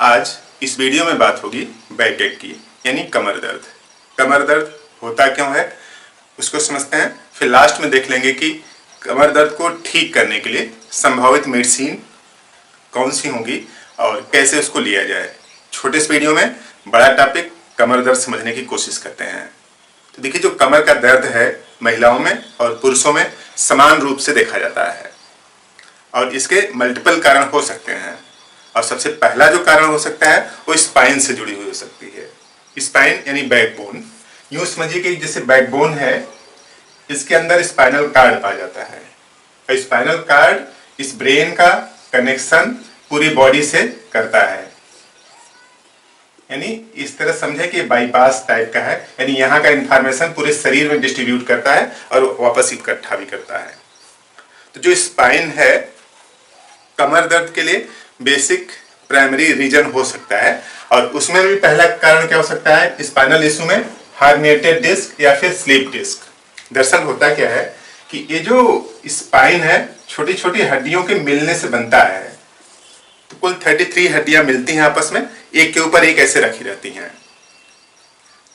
आज इस वीडियो में बात होगी बैक एक की, यानी कमर दर्द। कमर दर्द होता क्यों है उसको समझते हैं, फिर लास्ट में देख लेंगे कि कमर दर्द को ठीक करने के लिए संभावित मेडिसिन कौन सी होंगी और कैसे उसको लिया जाए। छोटे इस वीडियो में बड़ा टॉपिक कमर दर्द समझने की कोशिश करते हैं। तो देखिए, जो कमर का दर्द है महिलाओं में और पुरुषों में समान रूप से देखा जाता है और इसके मल्टीपल कारण हो सकते हैं। और सबसे पहला जो कारण हो सकता है वो स्पाइन से जुड़ी हुई हो सकती है। स्पाइन यानी बैकबोन। यूं समझिए कि जैसे बैकबोन है, इसके अंदर स्पाइनल कार्ड पाया जाता है और स्पाइनल कार्ड इस ब्रेन का कनेक्शन पूरी बॉडी से करता है। यानी इस तरह समझे कि बाईपास टाइप का है, यानी यहाँ का इंफॉर्मेशन पूरे शरीर में डिस्ट्रीब्यूट करता है और वापस इकट्ठा भी करता है। तो जो स्पाइन है कमर दर्द के लिए बेसिक प्राइमरी रीजन हो सकता है और उसमें भी पहला कारण क्या हो सकता है, स्पाइनल इशू में हर्निएटेड डिस्क या फिर स्लीप डिस्क। दरअसल होता क्या है कि ये जो स्पाइन है छोटी छोटी हड्डियों के मिलने से बनता है। तो कुल 33 हड्डियां मिलती हैं आपस में, एक के ऊपर एक ऐसे रखी रहती हैं।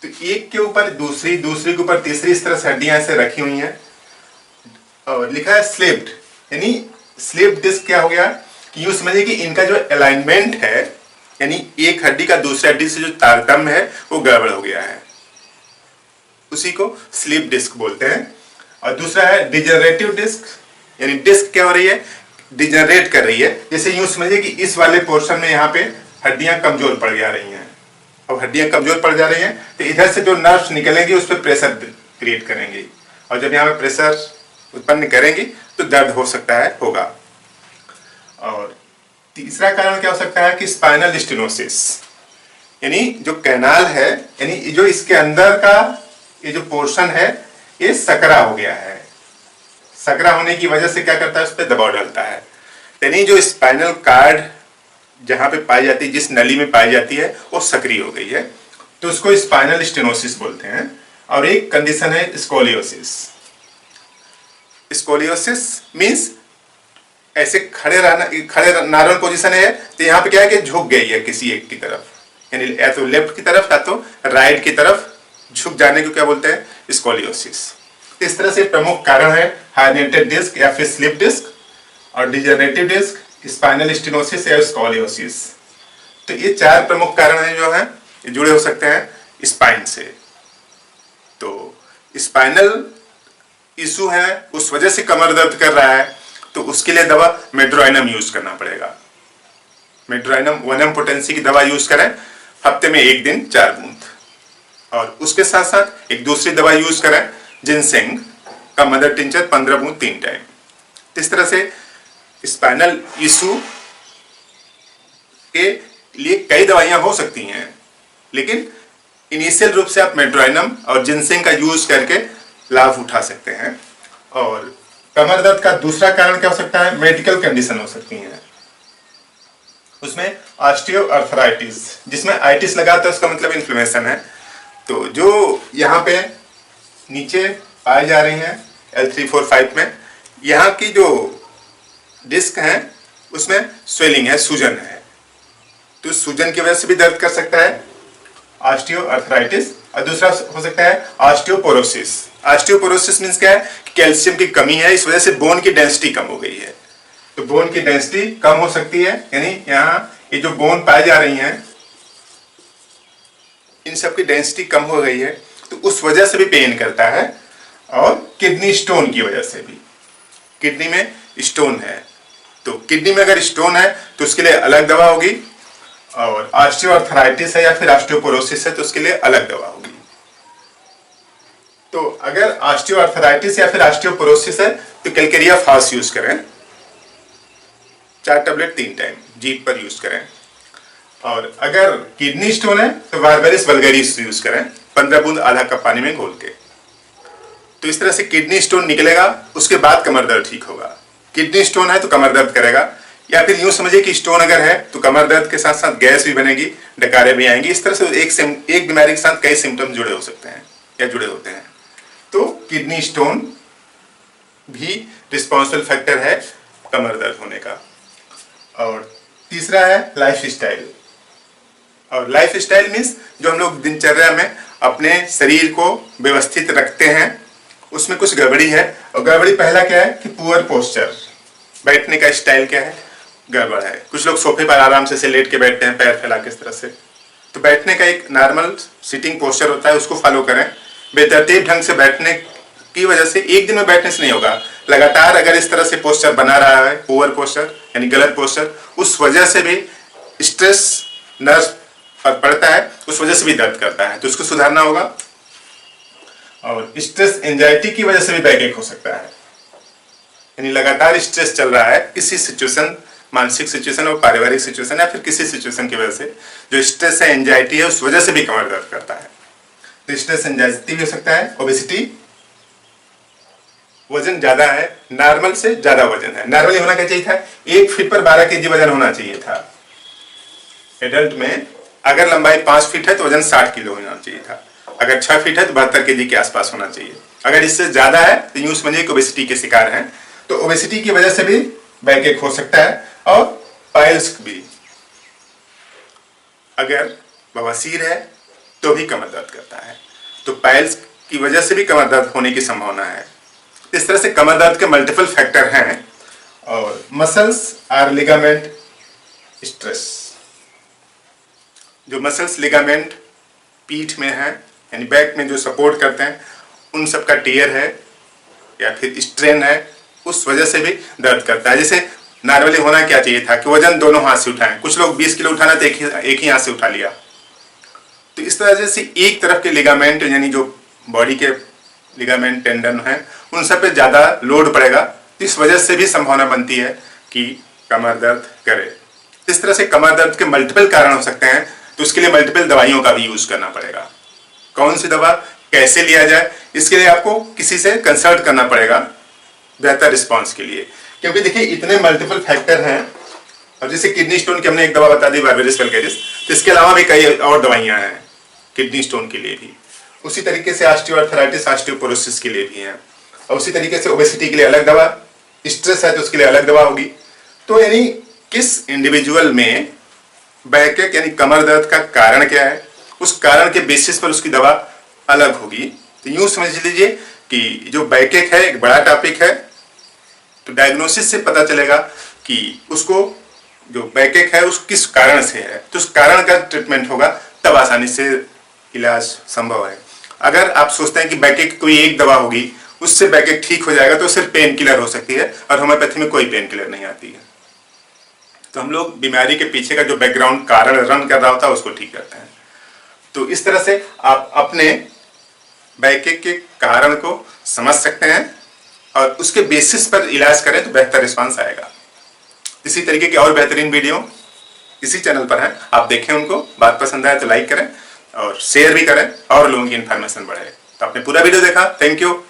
तो एक के ऊपर दूसरी, दूसरी के ऊपर तीसरी, इस तरह से हड्डियां ऐसे रखी हुई हैं और लिखा है स्लिप्ड। यानी स्लिप डिस्क क्या हो गया कि यूं समझिए कि इनका जो अलाइनमेंट है, यानी एक हड्डी का दूसरी हड्डी से जो तारतम्य है वो गड़बड़ हो गया है, उसी को स्लिप डिस्क बोलते हैं। और दूसरा है डिजनरेटिव डिस्क, यानी डिस्क क्या हो रही है, डिजनरेट कर रही है। जैसे यूं समझिए कि इस वाले पोर्शन में यहाँ पे हड्डियां कमजोर पड़ जा रही हैं। अब हड्डियां कमजोर पड़ जा रही हैं तो इधर से जो नर्व्स निकलेंगे उस पर प्रेशर क्रिएट करेंगे और जब यहाँ पे प्रेशर उत्पन्न करेंगी तो दर्द हो सकता है, होगा। और तीसरा कारण क्या हो सकता है कि स्पाइनल स्टेनोसिस, यानी जो कैनाल है, यानी जो इसके अंदर का ये जो पोर्शन है ये सकरा हो गया है। सकरा होने की वजह से क्या करता है, उस पर दबाव डालता है। यानी जो स्पाइनल कार्ड जहां पे पाई जाती है, जिस नली में पाई जाती है, वो सक्रिय हो गई है, तो उसको स्पाइनल स्टेनोसिस बोलते हैं। और एक कंडीशन है स्कोलियोसिस। स्कोलियोसिस मीन्स ऐसे खड़े नॉर्मल पोजीशन है तो यहाँ पे क्या है कि झुक गई है किसी एक की तरफ, यानी या तो लेफ्ट की तरफ या तो राइट की तरफ झुक जाने को क्या बोलते हैं, स्कोलियोसिस। इस तरह से प्रमुख कारण है हर्निएटेड डिस्क या फिर स्लिप डिस्क और डिजनरेटिव डिस्क, स्पाइनल स्टेनोसिस या स्कोलियोसिस। तो ये चार प्रमुख कारण हैं जो हैं जुड़े हो सकते हैं स्पाइन से। तो स्पाइनल इशू है, उस वजह से कमर दर्द कर रहा है, तो उसके लिए दवा मेड्रोइनम यूज करना पड़ेगा। मेड्रोइनम 1 पोटेंसी की दवा यूज करें हफ्ते में 1 दिन 4 बूंद, और उसके साथ साथ एक दूसरी दवा यूज करें जिनसेंग का मदर टिंचर 15 बूंद 3 टाइम। इस तरह से स्पाइनल इशू के लिए कई दवाइयां हो सकती हैं, लेकिन इनिशियल रूप से आप मेड्रोइनम और जिनसेंग का यूज करके लाभ उठा सकते हैं। और कमर दर्द का दूसरा कारण क्या हो सकता है, मेडिकल कंडीशन हो सकती है। उसमें ऑस्टियोआर्थराइटिस, जिसमें आइटिस लगाता है उसका मतलब इन्फ्लेमेशन है। तो जो यहाँ पे नीचे पाए जा रही हैं L3-4-5 में, यहाँ की जो डिस्क है उसमें स्वेलिंग है, सूजन है, तो सूजन की वजह से भी दर्द कर सकता है, ऑस्टियोआर्थराइटिस। और दूसरा हो सकता है ऑस्टियोपोरोसिस। ऑस्टियोपोरोसिस मीन्स क्या है कि कैल्शियम की कमी है, इस वजह से बोन की डेंसिटी कम हो गई है। तो बोन की डेंसिटी कम हो सकती है, यानी यहाँ ये जो बोन पाई जा रही हैं इन सब की डेंसिटी कम हो गई है, तो उस वजह से भी पेन करता है। और किडनी स्टोन की वजह से भी, किडनी में स्टोन है, तो किडनी में अगर स्टोन है तो उसके लिए अलग दवा होगी, और ऑस्टियोआर्थराइटिस है या फिर ऑस्टियोपोरोसिस है तो उसके लिए अलग दवा होगी। तो अगर ऑस्टियोआर्थराइटिस या फिर ऑस्टियोपोरोसिस है तो कैलकेरिया फास यूज करें, 4 टैबलेट 3 टाइम जीभ पर यूज करें। और अगर किडनी स्टोन है तो बारबेरिस वल्गैरिस यूज करें, 15 बूंद आधा कप पानी में घोल के। तो इस तरह से किडनी स्टोन निकलेगा, उसके बाद कमर दर्द ठीक होगा। किडनी स्टोन है तो कमर दर्द करेगा, या फिर यूं समझिए कि स्टोन अगर है तो कमर दर्द के साथ साथ गैस भी बनेगी, डकारे भी आएंगी। इस तरह से एक बीमारी के साथ कई सिम्टम्स जुड़े हो सकते हैं या जुड़े होते हैं। तो किडनी स्टोन भी रिस्पॉन्सिबल फैक्टर है कमर दर्द होने का। और तीसरा है लाइफ स्टाइल। और लाइफ स्टाइल मीन्स जो हम लोग दिनचर्या में अपने शरीर को व्यवस्थित रखते हैं, उसमें कुछ गड़बड़ी है। और गड़बड़ी पहला क्या है कि पुअर पोस्चर, बैठने का स्टाइल क्या है, गड़बड़ है। कुछ लोग सोफे पर आराम से लेट के बैठते हैं, पैर फैला के इस तरह से। तो बैठने का एक नॉर्मल सिटिंग पोस्चर होता है, उसको फॉलो करें। बेतरतीब ढंग से बैठने की वजह से एक दिन में बैठने से नहीं होगा। लगातार अगर इस तरह से पोस्चर बना रहा है, पुअर पोस्चर यानी गलत पोस्चर, उस वजह से भी स्ट्रेस नर्व पर पड़ता है, उस वजह से भी दर्द करता है, तो उसको सुधारना होगा। और स्ट्रेस एंजाइटी की वजह से भी बैकएक हो सकता है, यानी लगातार स्ट्रेस चल रहा है किसी सिचुएशन, मानसिक सिचुएशन और पारिवारिक सिचुएशन या फिर किसी सिचुएशन की वजह से जो स्ट्रेस है, एंजाइटी है, उस वजह से भी कमर दर्द करता है। तो स्ट्रेस एंजाइटी भी हो सकता है। ओबेसिटी, वजन ज्यादा है, नॉर्मल से ज्यादा वजन है। नॉर्मली होना क्या चाहिए था, 1 फीट पर 12 केजी वजन होना चाहिए था। एडल्ट में अगर लंबाई 5 फीट है तो वजन 60 किलो होना चाहिए था। अगर 6 फीट है तो 72 केजी के आसपास होना चाहिए। अगर इससे ज्यादा है तो यूं समझिए कि ओबेसिटी के शिकार हैं। तो ओबेसिटी की वजह से भी बैकएक हो सकता है। और पाइल्स भी, अगर बवासीर है तो भी कमर दर्द करता है। तो पाइल्स की वजह से भी कमर दर्द होने की संभावना है। इस तरह से कमर दर्द के मल्टीपल फैक्टर हैं। और मसल्स आर लिगामेंट स्ट्रेस, जो मसल्स लिगामेंट पीठ में है यानी बैक में जो सपोर्ट करते हैं, उन सब का टियर है या फिर स्ट्रेन है, उस वजह से भी दर्द करता है। जैसे नॉर्मली होना क्या चाहिए था कि वजन दोनों हाथ से उठाएं। कुछ लोग 20 किलो उठाना तो एक ही हाथ से उठा लिया। तो इस तरह से एक तरफ के लिगामेंट यानी जो बॉडी के लिगामेंट टेंडन है, उन सब पे ज्यादा लोड पड़ेगा। तो इस वजह से भी संभावना बनती है कि कमर दर्द करे। इस तरह से कमर दर्द के मल्टीपल कारण हो सकते हैं। तो उसके लिए मल्टीपल दवाइयों का भी यूज करना पड़ेगा। कौन सी दवा कैसे लिया जाए, इसके लिए आपको किसी से कंसल्ट करना पड़ेगा बेहतर रिस्पांस के लिए। क्योंकि देखिए इतने मल्टीपल फैक्टर हैं। और जैसे किडनी स्टोन की हमने एक दवा बता दी, बारबेरिस वल्गैरिस, तो इसके अलावा भी कई और दवाइयां हैं किडनी स्टोन के लिए भी। उसी तरीके से ऑस्टियोआर्थराइटिस, ऑस्टियोपोरोसिस के लिए भी हैं। और उसी तरीके से ओबेसिटी के लिए अलग दवा, स्ट्रेस है तो उसके लिए अलग दवा होगी। तो यानी किस इंडिविजुअल में बैकएक यानी कमर दर्द का कारण क्या है, उस कारण के बेसिस पर उसकी दवा अलग होगी। तो यूं समझ लीजिए कि जो बैकएक है एक बड़ा टॉपिक है। तो डायग्नोसिस से पता चलेगा कि उसको जो बैकएक है उस किस कारण से है, तो उस कारण का ट्रीटमेंट होगा, तब आसानी से इलाज संभव है। अगर आप सोचते हैं कि बैकएक की कोई एक दवा होगी उससे बैकएक ठीक हो जाएगा, तो सिर्फ पेन किलर हो सकती है। और होम्योपैथी में कोई पेन किलर नहीं आती है। तो हम लोग बीमारी के पीछे का जो बैकग्राउंड कारण रन कर रहा होता है उसको ठीक करते हैं। तो इस तरह से आप अपने बैकएक के कारण को समझ सकते हैं और उसके बेसिस पर इलाज करें तो बेहतर रिस्पांस आएगा। इसी तरीके के और बेहतरीन वीडियो इसी चैनल पर हैं, आप देखें उनको। बात पसंद आए तो लाइक करें और शेयर भी करें और लोगों की इन्फॉर्मेशन बढ़े। तो आपने पूरा वीडियो देखा, थैंक यू।